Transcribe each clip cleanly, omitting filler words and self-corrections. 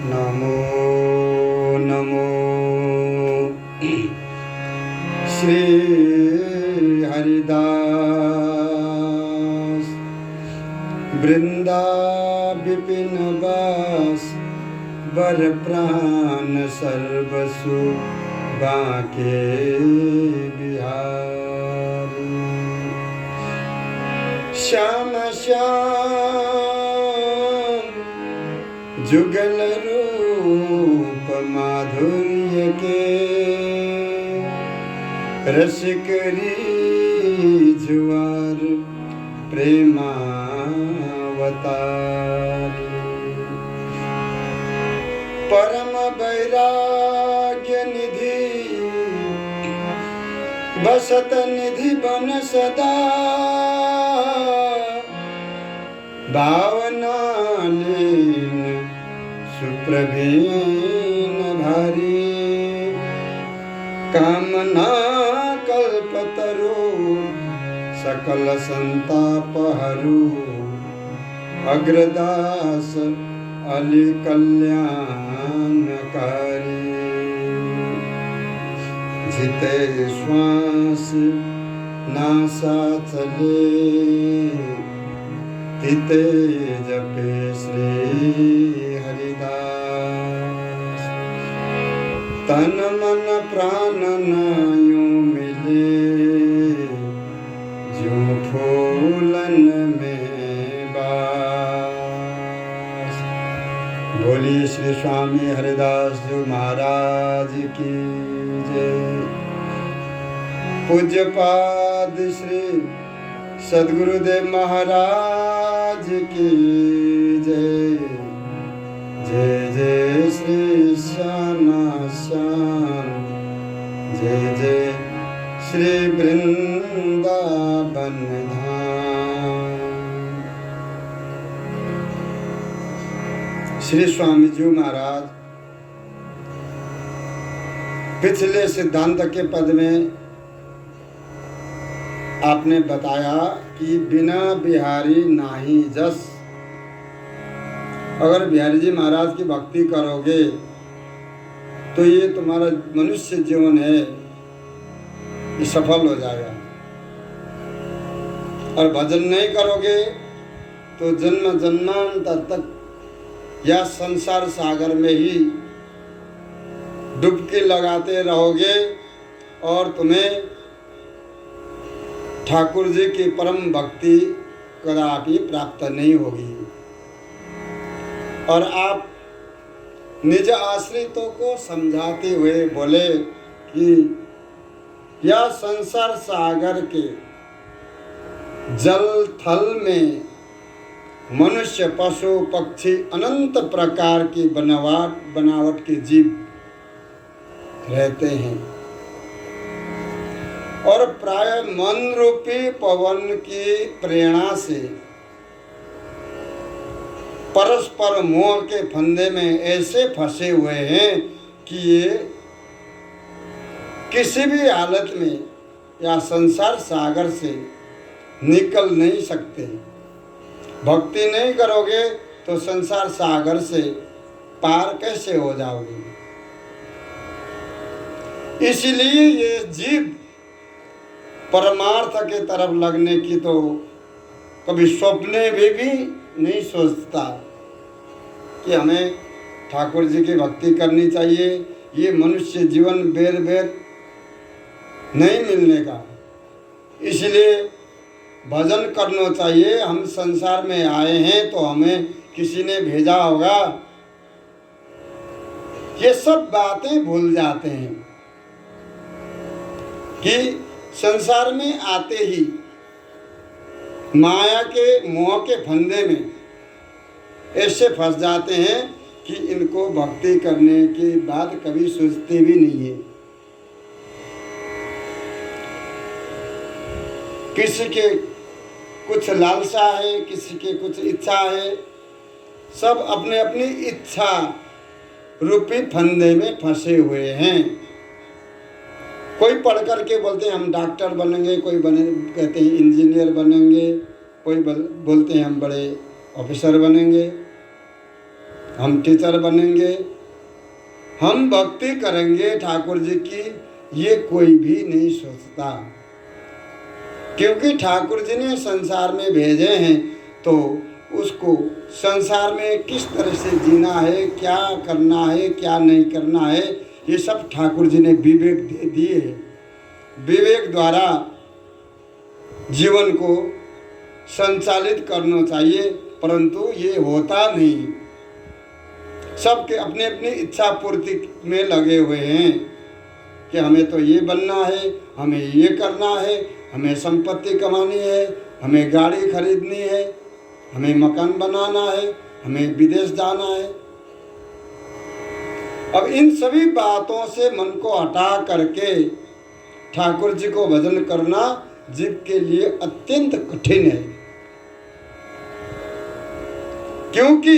नमो नमो श्री हरिदास वृंदा विपिन बास बर प्राण सर्वसु बाके बिहारी श्याम श्याम जुगल रूप माधुर्य के रसिकरी जुआर प्रेमावतारी परम वैराग्य निधि बसत निधि बन सदा भावना लीन सुप्रवीण भारी कामना कल्पतरु सकल संताप हरू अग्रदास अली कल्याणकारी जिते श्वास नासा चले तिते जपे श्री हरिदास तन मन प्राण यूं मिले जो फूलन में बास। बोलिए श्री स्वामी हरिदास जी महाराज की जय। पूज्यपाद श्री सद्गुरुदेव महाराज की जय। जय जय श्री श्यामा श्याम जय जय श्री वृंदावन धाम। श्री स्वामी जी महाराज पिछले सिद्धांत के पद में आपने बताया कि बिना बिहारी नाही जस। अगर बिहारी जी महाराज की भक्ति करोगे तो ये तुम्हारा मनुष्य जीवन है ये सफल हो जाएगा, और भजन नहीं करोगे तो जन्म जन्मांतर तक या संसार सागर में ही डुबकी लगाते रहोगे और तुम्हें ठाकुर जी की परम भक्ति कदापि प्राप्त नहीं होगी। और आप निज आश्रितों को समझाते हुए बोले कि यह संसार सागर के जल थल में मनुष्य पशु पक्षी अनंत प्रकार की बनावट के जीव रहते हैं, और प्राय मन रूपी पवन की प्रेरणा से परस्पर मोह के फंदे में ऐसे फंसे हुए हैं कि ये किसी भी हालत में या संसार सागर से निकल नहीं सकते। भक्ति नहीं करोगे तो संसार सागर से पार कैसे हो जाओगे। इसलिए ये जीव परमार्थ के तरफ लगने की तो कभी स्वप्ने में भी नहीं सोचता कि हमें ठाकुर जी की भक्ति करनी चाहिए। ये मनुष्य जीवन बेर बेर नहीं मिलने का, इसलिए भजन करना चाहिए। हम संसार में आए हैं तो हमें किसी ने भेजा होगा, ये सब बातें भूल जाते हैं कि संसार में आते ही माया के मोह के फंदे में ऐसे फंस जाते हैं कि इनको भक्ति करने की बात कभी सोचते भी नहीं है। किसी के कुछ लालसा है, किसी के कुछ इच्छा है, सब अपने अपनी इच्छा रूपी फंदे में फंसे हुए हैं। कोई पढ़ कर के बोलते हैं हम डॉक्टर बनेंगे, कोई कहते हैं इंजीनियर बनेंगे, कोई बोलते हैं हम बड़े ऑफिसर बनेंगे। हम टीचर बनेंगे, हम भक्ति करेंगे ठाकुर जी की, ये कोई भी नहीं सोचता। क्योंकि ठाकुर जी ने संसार में भेजे हैं तो उसको संसार में किस तरह से जीना है, क्या करना है, क्या नहीं करना है, ये सब ठाकुर जी ने विवेक दे दिए। विवेक द्वारा जीवन को संचालित करना चाहिए, परंतु ये होता नहीं। सबके अपने अपनी इच्छा पूर्ति में लगे हुए हैं कि हमें तो ये बनना है, हमें ये करना है, हमें संपत्ति कमानी है, हमें गाड़ी खरीदनी है, हमें मकान बनाना है, हमें विदेश जाना है। अब इन सभी बातों से मन को हटा करके ठाकुर जी को भजन करना जीव के लिए अत्यंत कठिन है। क्योंकि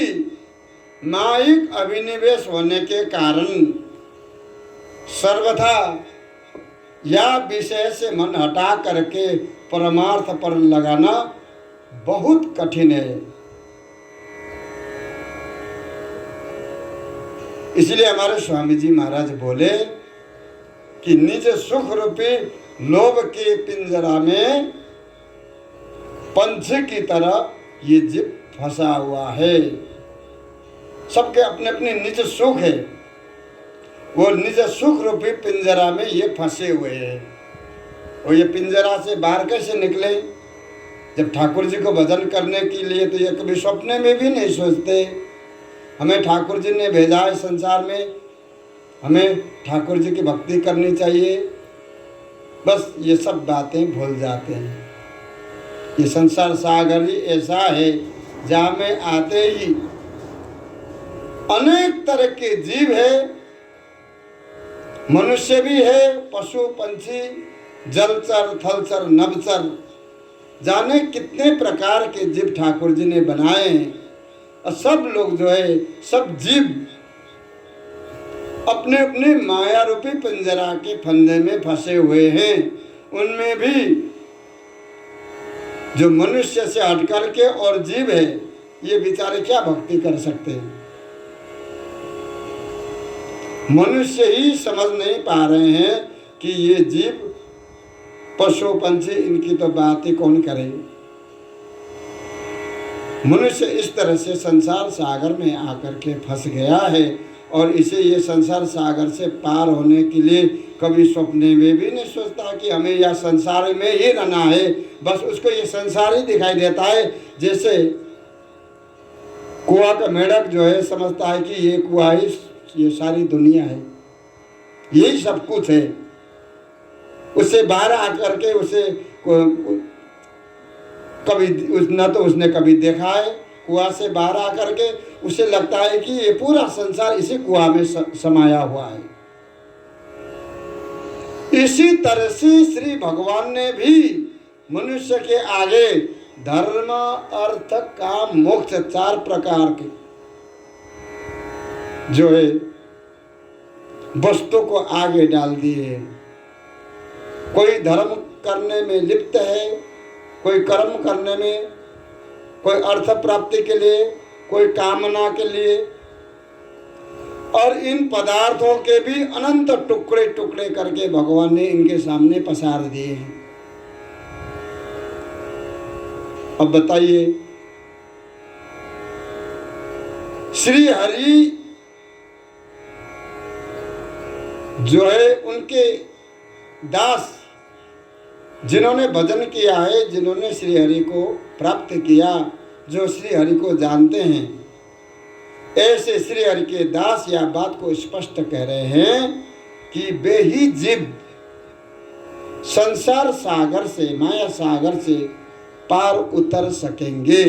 मायिक अभिनिवेश होने के कारण सर्वथा या विषय से मन हटा करके परमार्थ पर लगाना बहुत कठिन है। इसलिए हमारे स्वामी जी महाराज बोले कि निज सुख रूपी लोभ के पिंजरा में पंछी की तरह ये जीव फंसा हुआ है। सबके अपने अपने निज सुख है, वो निज सुख रूपी पिंजरा में ये फंसे हुए हैं। और ये पिंजरा से बाहर कैसे निकले? जब ठाकुर जी को भजन करने के लिए तो ये कभी सपने में भी नहीं सोचते। हमें ठाकुर जी ने भेजा है संसार में, हमें ठाकुर जी की भक्ति करनी चाहिए, बस ये सब बातें भूल जाते हैं। ये संसार सागर ही ऐसा है जहाँ में आते ही अनेक तरह के जीव है, मनुष्य भी है, पशु पंछी, जलचर थलचर नभचर, जाने कितने प्रकार के जीव ठाकुर जी ने बनाए हैं। और सब लोग जो है, सब जीव अपने अपने माया रूपी पिंजरा के फंदे में फंसे हुए हैं। उनमें भी जो मनुष्य से हट करके और जीव है, ये बेचारे क्या भक्ति कर सकते हैं? मनुष्य ही समझ नहीं पा रहे हैं कि ये जीव पशु पंछी, इनकी तो बात ही कौन करे। मनुष्य इस तरह से संसार सागर में आकर के फंस गया है और इसे ये संसार सागर से पार होने के लिए कभी सपने में भी नहीं सोचता कि हमें यह संसार में ही रहना है। बस उसको ये संसार ही दिखाई देता है। जैसे कुआं का मेढक जो है समझता है कि ये कुआं ही ये सारी दुनिया है, यही सब कुछ है। उससे बाहर आकर के उसे कभी न तो उसने कभी देखा है, कुआं से बाहर आकर के उसे लगता है कि ये पूरा संसार इसी कुआं में समाया हुआ है। इसी तरह से श्री भगवान ने भी मनुष्य के आगे धर्म अर्थ काम मोक्ष 4 प्रकार के जो है वस्तु को आगे डाल दिए। कोई धर्म करने में लिप्त है, कोई कर्म करने में, कोई अर्थ प्राप्ति के लिए, कोई कामना के लिए, और इन पदार्थों के भी अनंत टुकड़े टुकड़े करके भगवान ने इनके सामने पसार दिए हैं। अब बताइए, श्री हरि जो है उनके दास जिन्होंने भजन किया है, जिन्होंने श्री हरि को प्राप्त किया, जो श्री हरि को जानते हैं, ऐसे श्री हरि के दास या बात को स्पष्ट कह रहे हैं कि वे ही जीव संसार सागर से, माया सागर से पार उतर सकेंगे।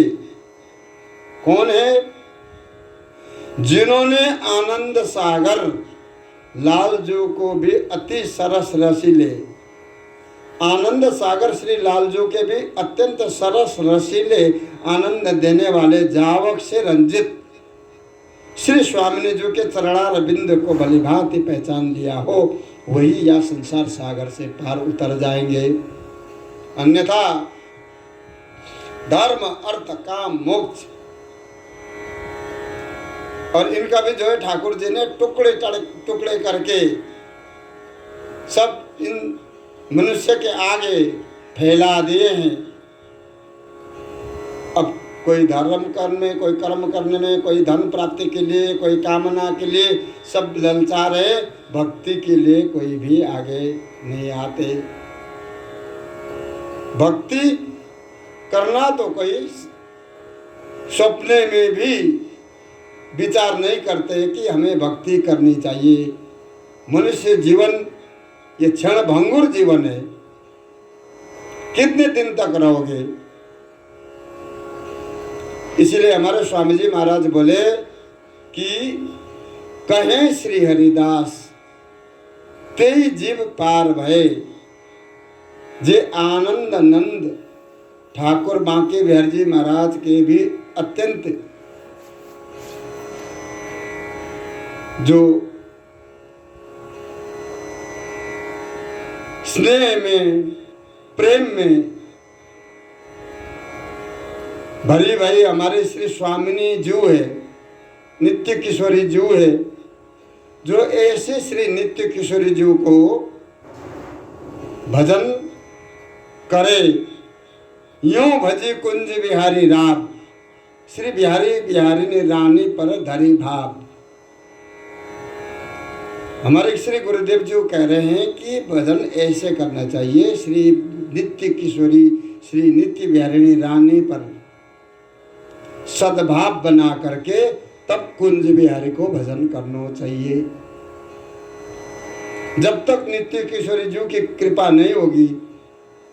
कौन है? जिन्होंने आनंद सागर लालजू को भी अति सरस रसीले, आनंद सागर श्री लालजू के भी अत्यंत सरस रसीले आनंद देने वाले जावक से रंजित श्री स्वामिनी जी के चरणार बिंद को भलीभांति पहचान लिया हो, वही या संसार सागर से पार उतर जाएंगे। अन्यथा धर्म अर्थ काम मोक्ष और इनका भी जो है ठाकुर जी ने टुकड़े टुकड़े करके सब इन मनुष्य के आगे फैला दिए हैं। अब कोई धर्म करने, कोई कर्म करने में, कोई धन प्राप्ति के लिए, कोई कामना के लिए सब ललचा रहे, भक्ति के लिए कोई भी आगे नहीं आते। भक्ति करना तो कोई सपने में भी विचार नहीं करते कि हमें भक्ति करनी चाहिए। मनुष्य जीवन ये क्षण भंगुर जीवन है, कितने दिन तक रहोगे। इसलिए हमारे स्वामी जी महाराज बोले कि कहें श्री हरिदास तेई जीव पार भय, जे आनंद नंद। ठाकुर बांके बिहारी जी महाराज के भी अत्यंत जो स्नेह में, प्रेम में भरी भाई हमारे श्री स्वामिनी जू है, नित्य किशोरी जू है, जो ऐसे श्री नित्य किशोरी जू को भजन करे। यूं भजी कुंज बिहारी राम, श्री बिहारी बिहारी ने रानी पर धरी भाव। हमारे श्री गुरुदेव जी कह रहे हैं कि भजन ऐसे करना चाहिए, श्री नित्य किशोरी श्री नित्य बिहारिणी रानी पर सद्भाव बना करके तब कुंज बिहारी को भजन करना चाहिए। जब तक नित्य किशोरी जी की कृपा नहीं होगी,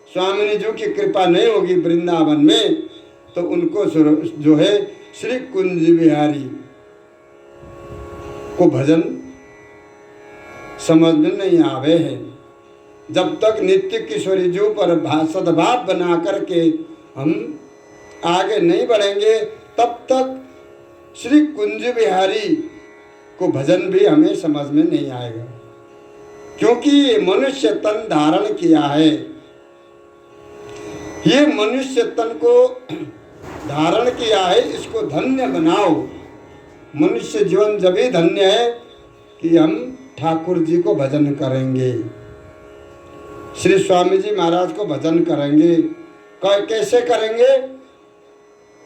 स्वामिनी जी की कृपा नहीं होगी वृंदावन में, तो उनको जो है श्री कुंज बिहारी को भजन समझ में नहीं आवे है। जब तक नित्य किशोरी जी पर सद्भाव बना करके हम आगे नहीं बढ़ेंगे, तब तक श्री कुंज बिहारी को भजन भी हमें समझ में नहीं आएगा। क्योंकि ये मनुष्य तन धारण किया है, ये मनुष्य तन को धारण किया है, इसको धन्य बनाओ। मनुष्य जीवन जब ही धन्य है कि हम ठाकुर जी को भजन करेंगे, श्री स्वामी जी महाराज को भजन करेंगे। कैसे करेंगे?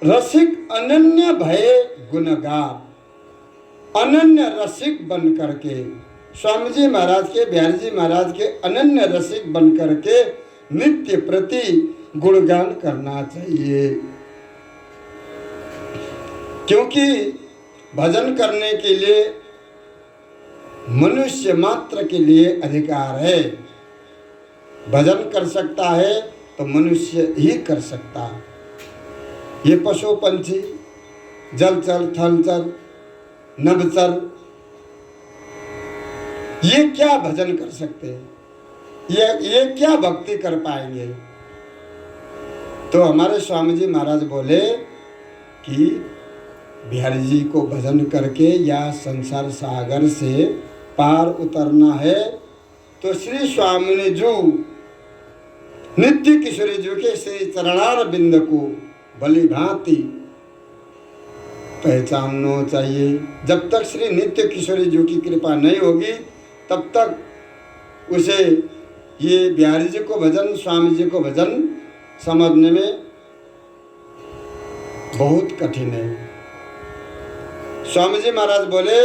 रसिक अनन्य भय गुणगा, अनन्य रसिक बन करके, स्वामी जी महाराज के, बिहारी जी महाराज के अनन्य रसिक बन करके नित्य प्रति गुणगान करना चाहिए। क्योंकि भजन करने के लिए मनुष्य मात्र के लिए अधिकार है। भजन कर सकता है तो मनुष्य ही कर सकता है। ये पशु पंछी, जलचर, थलचर, नभचर, ये क्या भजन कर सकते हैं? ये क्या भक्ति कर पाएंगे? तो हमारे स्वामी जी महाराज बोले कि बिहारी जी को भजन करके या संसार सागर से पार उतरना है तो श्री स्वामिनी जू नित्य किशोरी जू के श्री चरणार बिंद को भली भांति पहचानना चाहिए। जब तक श्री नित्य किशोरी जू की कृपा नहीं होगी, तब तक उसे ये बिहारी जी को भजन, स्वामी जी को भजन समझने में बहुत कठिन है। स्वामी जी महाराज बोले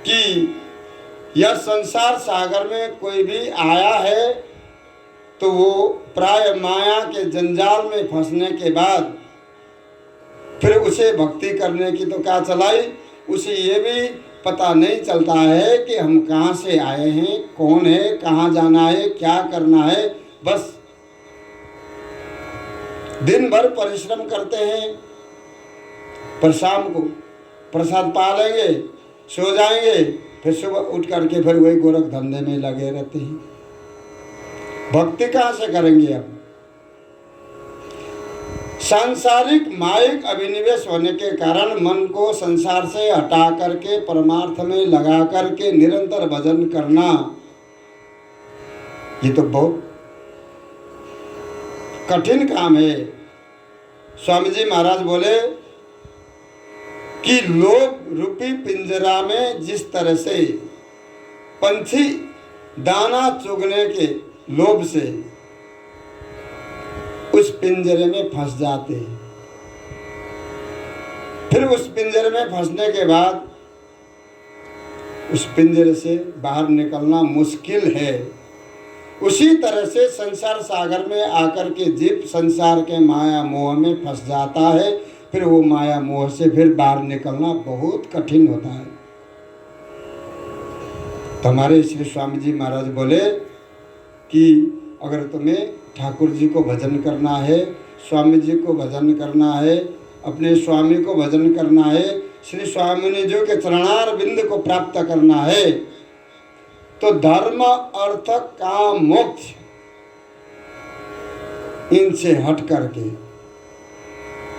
कि यह संसार सागर में कोई भी आया है तो वो प्राय माया के जंजाल में फंसने के बाद फिर उसे भक्ति करने की तो क्या चलाई, उसे ये भी पता नहीं चलता है कि हम कहाँ से आए हैं, कौन है, कहाँ जाना है, क्या करना है। बस दिन भर परिश्रम करते हैं, पर शाम को प्रसाद पा लेंगे, सो जाएंगे, फिर सुबह उठ करके फिर वही गोरख धंधे में लगे रहते हैं। भक्ति कहाँ से करेंगे? अब सांसारिक मायिक अभिनिवेश होने के कारण मन को संसार से हटा करके परमार्थ में लगा करके निरंतर भजन करना, ये तो बहुत कठिन काम है। स्वामी जी महाराज बोले कि लोभ रूपी पिंजरा में जिस तरह से पंछी दाना चुगने के लोभ से उस पिंजरे में फंस जाते हैं, फिर उस पिंजरे में फंसने के बाद उस पिंजरे से बाहर निकलना मुश्किल है, उसी तरह से संसार सागर में आकर के जीव संसार के माया मोह में फंस जाता है। फिर वो माया मोह से फिर बाहर निकलना बहुत कठिन होता है। तो हमारे श्री स्वामी जी महाराज बोले कि अगर तुम्हें ठाकुर जी को भजन करना है, स्वामी जी को भजन करना है, अपने स्वामी को भजन करना है, श्री स्वामी जी के चरणार बिंद को प्राप्त करना है, तो धर्म अर्थ काम मोक्ष इनसे हट करके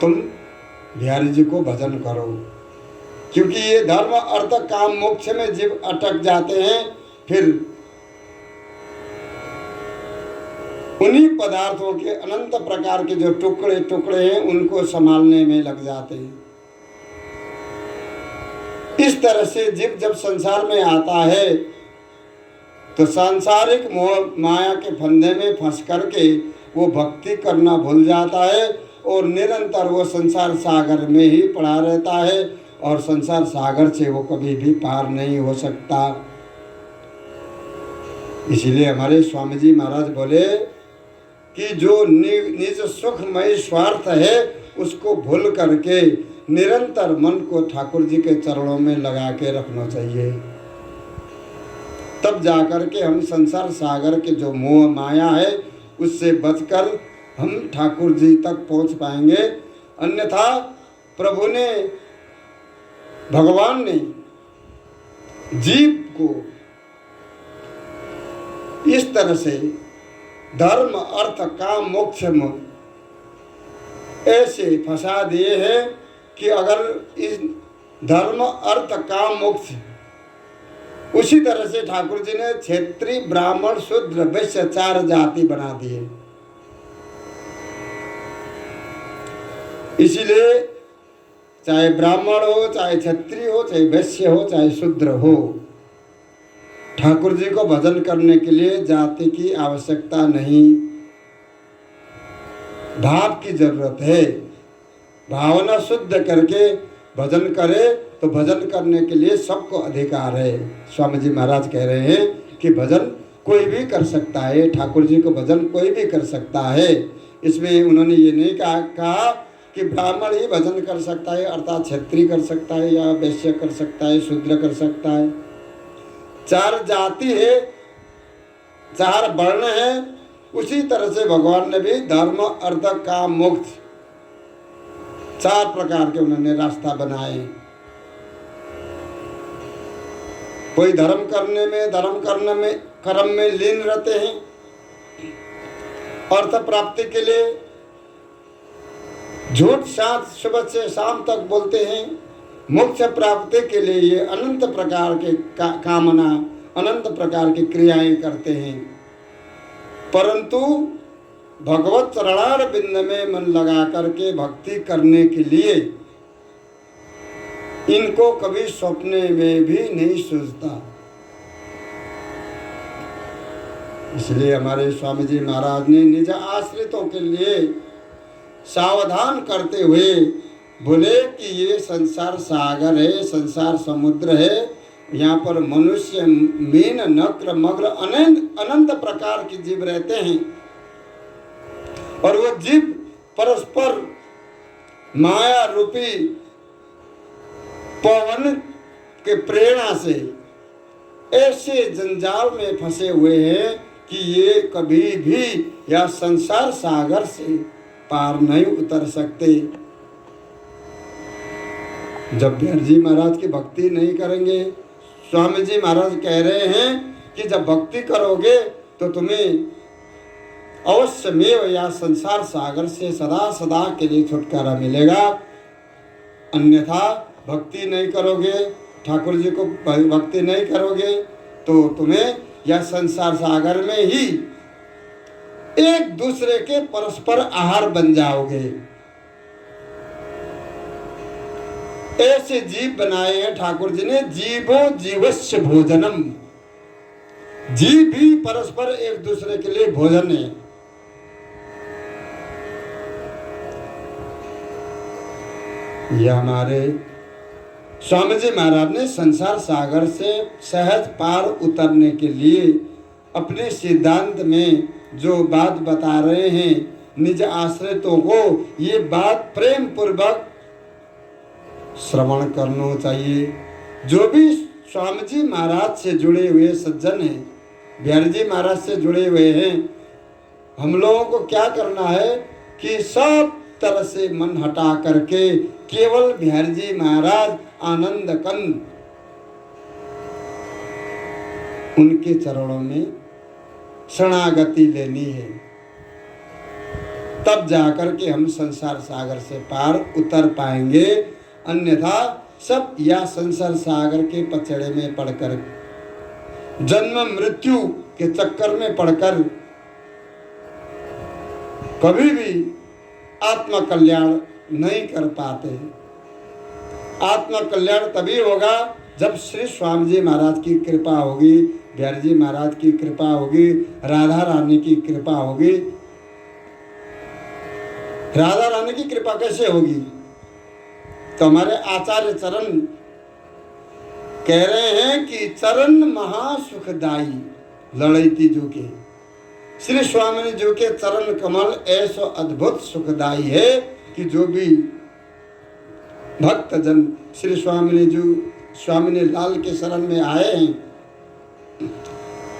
तुम बिहारी जी को भजन करो। क्योंकि ये धर्म अर्थ काम मोक्ष में जीव अटक जाते हैं, फिर उन्हीं पदार्थों के अनंत प्रकार के जो टुकड़े टुकड़े हैं उनको संभालने में लग जाते हैं। इस तरह से जीव जब संसार में आता है तो सांसारिक मोह माया के फंदे में फंस करके वो भक्ति करना भूल जाता है और निरंतर वो संसार सागर में ही पड़ा रहता है और संसार सागर से वो कभी भी पार नहीं हो सकता। इसलिए हमारे स्वामी जी महाराज बोले कि जो निज सुखमय स्वार्थ है उसको भूल करके निरंतर मन को ठाकुर जी के चरणों में लगा के रखना चाहिए। तब जाकर के हम संसार सागर के जो मोह माया है उससे बचकर हम ठाकुर जी तक पहुंच पाएंगे। अन्यथा प्रभु ने, भगवान ने जीव को इस तरह से धर्म अर्थ काम मोक्ष में ऐसे फंसा दिए हैं कि अगर इस धर्म अर्थ काम मोक्ष, उसी तरह से ठाकुर जी ने क्षेत्रीय ब्राह्मण शूद्र वैश्य 4 जाति बना दिए। इसीलिए चाहे ब्राह्मण हो, चाहे क्षत्रिय हो, चाहे वैश्य हो, चाहे शूद्र हो, ठाकुर जी को भजन करने के लिए जाति की आवश्यकता नहीं, भाव की जरूरत है। भावना शुद्ध करके भजन करे तो भजन करने के लिए सबको अधिकार है। स्वामी जी महाराज कह रहे हैं कि भजन कोई भी कर सकता है, ठाकुर जी को भजन कोई भी कर सकता है। इसमें उन्होंने ये नहीं कहा कि ब्राह्मण ही भजन कर सकता है, अर्थात क्षत्रिय कर सकता है या वैश्य कर सकता है, शूद्र कर सकता है। 4 जाति है, 4 वर्ण है। उसी तरह से भगवान ने भी धर्म अर्थ काम मोक्ष 4 प्रकार के उन्होंने रास्ता बनाए। कोई धर्म करने में, धर्म करने में, कर्म में लीन रहते हैं, अर्थ प्राप्ति के लिए झूठ साथ सुबह से शाम तक बोलते हैं। मोक्ष प्राप्ति के लिए ये अनंत प्रकार के कामना, अनंत प्रकार की क्रियाएं करते हैं, परंतु भगवत चरणार बिंद में मन लगा करके भक्ति करने के लिए इनको कभी सपने में भी नहीं सूझता। इसलिए हमारे स्वामी जी महाराज ने निज आश्रितों के लिए सावधान करते हुए बोले कि ये संसार सागर है, संसार समुद्र है, यहाँ पर मनुष्य, मीन, नक्र, मग्र अनंत प्रकार के जीव रहते हैं और वो जीव परस्पर माया रूपी पवन के प्रेरणा से ऐसे जंजाल में फंसे हुए हैं कि ये कभी भी या संसार सागर से पार नहीं उतर सकते। जब बिहारी जी महाराज की भक्ति नहीं करेंगे, स्वामी जी महाराज कह रहे हैं कि जब भक्ति करोगे तो तुम्हें अवश्य में या संसार सागर से सदा सदा के लिए छुटकारा मिलेगा। अन्यथा भक्ति नहीं करोगे, ठाकुर जी को भक्ति नहीं करोगे तो तुम्हें या संसार सागर में ही एक दूसरे के परस्पर आहार बन जाओगे। ऐसे जीव बनाए हैं ठाकुर जी ने, जीवो जीवस्य भोजनम। जीव भी परस्पर एक दूसरे के लिए भोजन है। यह हमारे स्वामी जी महाराज ने संसार सागर से सहज पार उतरने के लिए अपने सिद्धांत में जो बात बता रहे हैं निज आश्रितों को, ये बात प्रेम पूर्वक श्रवण करना चाहिए। जो भी स्वामी जी महाराज से जुड़े हुए सज्जन हैं, बिहारी जी महाराज से जुड़े हुए हैं, हम लोगों को क्या करना है कि सब तरह से मन हटा करके केवल बिहारी जी महाराज आनंद कंद उनके चरणों में शरणागति लेनी है। तब जाकर के हम संसार सागर से पार उतर पाएंगे। अन्यथा सब या संसार सागर के पचड़े में पड़कर, जन्म मृत्यु के चक्कर में पड़कर कभी भी आत्मा कल्याण नहीं कर पाते। आत्मा कल्याण तभी होगा जब श्री स्वामी जी महाराज की कृपा होगी, बिहारी जी महाराज की कृपा होगी, राधा रानी की कृपा होगी। राधा रानी की कृपा कैसे होगी? तो हमारे आचार्य चरण कह रहे हैं कि चरण महासुखदाई लड़ैती जो के, श्री स्वामी जी के चरण कमल ऐसा अद्भुत सुखदाई है कि जो भी भक्त जन श्री स्वामी जी स्वामी ने लाल के शरण में आए हैं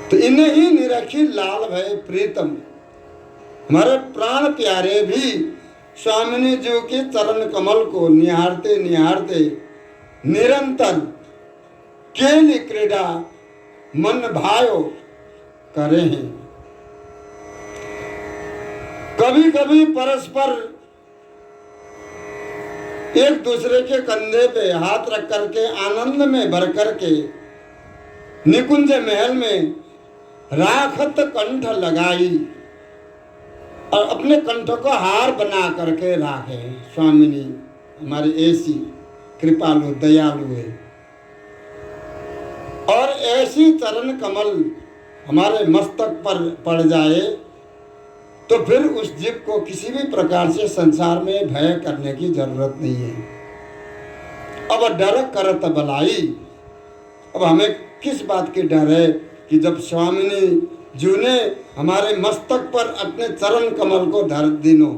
तो इन्हें ही निरखी लाल भय प्रीतम। हमारे प्राण प्यारे भी स्वामिनी जी के चरण कमल को निहारते निहारते निरंतर केली क्रीड़ा मन भायो करे हैं। कभी कभी परस्पर एक दूसरे के कंधे पे हाथ रख करके आनंद में भर करके निकुंज महल में राखत कंठ लगाई और अपने कंठ को हार बना करके राखे। स्वामिनी हमारी ऐसी कृपालु दयालु है और ऐसी चरण कमल हमारे मस्तक पर पड़ जाए तो फिर उस जीव को किसी भी प्रकार से संसार में भय करने की जरूरत नहीं है। अब डर करत बलाई, अब हमें किस बात की डर है कि जब स्वामिनी जी ने हमारे मस्तक पर अपने चरण कमल को धर दिनो,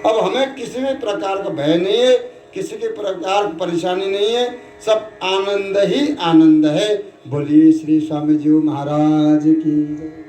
अब हमें किसी भी प्रकार का भय नहीं है, किसी के प्रकार की परेशानी नहीं है, सब आनंद ही आनंद है। बोलिए श्री स्वामी जी महाराज की जय।